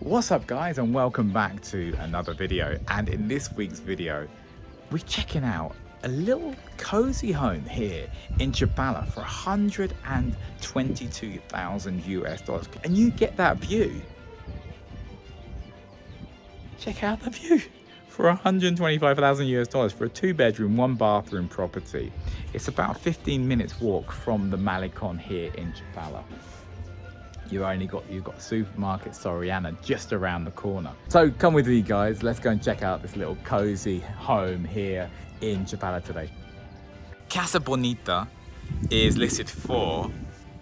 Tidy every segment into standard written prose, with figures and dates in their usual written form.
What's up guys, and welcome back to another video. And in this week's video we're checking out a little cozy home here in Chapala for 122,000 US dollars, and you get that view. Check out the view for 125,000 US dollars for a 2-bedroom 1-bathroom property. It's about 15 minutes walk from the Malecon here in Chapala. You've got supermarket Soriana just around the corner. So come with me guys, let's go and check out this little cozy home here in Chapala today. Casa Bonita is listed for,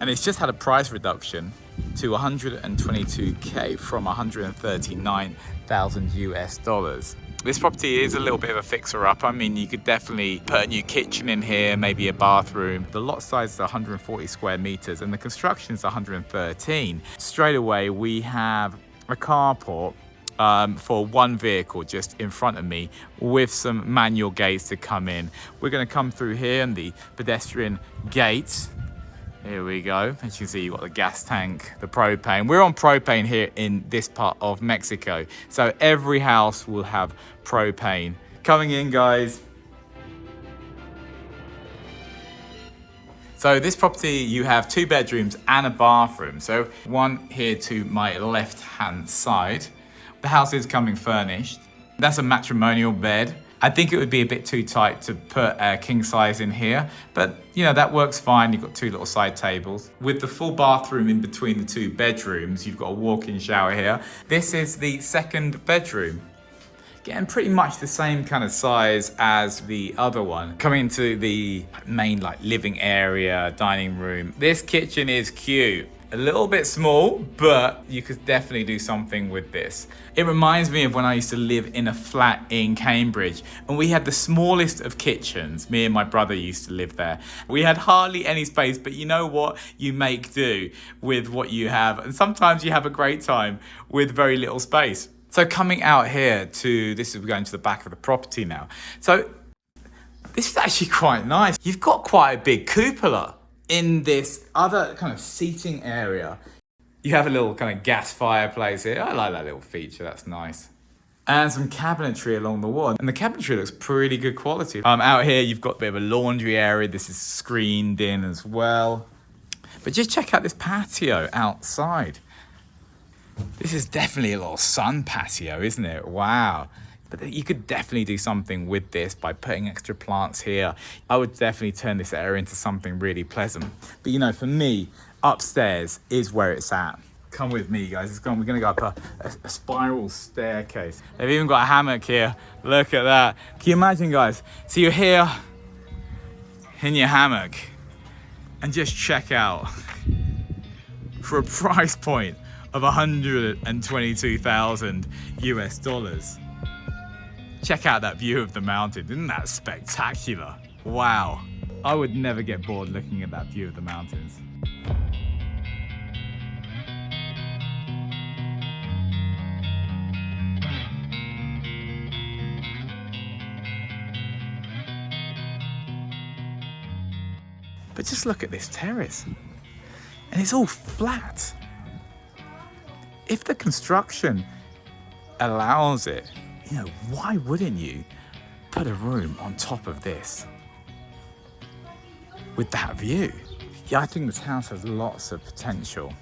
and it's just had a price reduction to 122k from 139,000 US dollars. This property is a little bit of a fixer-up. I mean, you could definitely put a new kitchen in here, maybe a bathroom. The lot size is 140 square meters and the construction is 113. Straight away, we have a carport for one vehicle just in front of me with some manual gates to come in. We're gonna come through here and the pedestrian gates. Here we go. As you can see, you've got the gas tank, the propane. We're on propane here in this part of Mexico. So every house will have propane. Coming in, guys. So this property, you have 2 bedrooms and a bathroom. So one here to my left-hand side. The house is coming furnished. That's a matrimonial bed. I think it would be a bit too tight to put a king size in here, but you know, that works fine. You've got 2 little side tables. With the full bathroom in between the 2 bedrooms, you've got a walk-in shower here. This is the 2nd bedroom. Getting pretty much the same kind of size as the other one. Coming into the main living area, dining room. This kitchen is cute. A little bit small, but you could definitely do something with this. It reminds me of when I used to live in a flat in Cambridge, and we had the smallest of kitchens. Me and my brother used to live there. We had hardly any space, but you know what? You make do with what you have. And sometimes you have a great time with very little space. So coming out here to, we're going to the back of the property now. So this is actually quite nice. You've got quite a big cupola in this other kind of seating area. You have a little kind of gas fireplace here. I like that little feature, that's nice. And some cabinetry along the wall. And the cabinetry looks pretty good quality. Out here, you've got a bit of a laundry area. This is screened in as well. But just check out this patio outside. This is definitely a little sun patio, isn't it? Wow. But you could definitely do something with this by putting extra plants here. I would definitely turn this area into something really pleasant. But you know, for me, upstairs is where it's at. Come with me, guys. We're gonna go up a spiral staircase. They've even got a hammock here. Look at that. Can you imagine, guys? So you're here in your hammock and just check out for a price point of 122,000 US dollars. Check out that view of the mountain. Isn't that spectacular? Wow. I would never get bored looking at that view of the mountains. But just look at this terrace. And it's all flat. If the construction allows it, you know, why wouldn't you put a room on top of this with that view? Yeah, I think this house has lots of potential.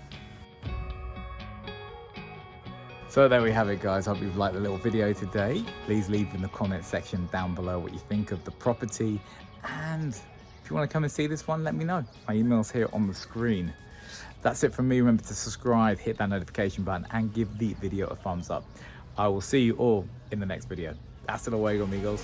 So there we have it, guys. Hope you've liked the little video today. Please leave in the comment section down below what you think of the property. And if you want to come and see this one, let me know. My email's here on the screen. That's it from me. Remember to subscribe, hit that notification button, and give the video a thumbs up. I will see you all in the next video. Hasta luego, amigos.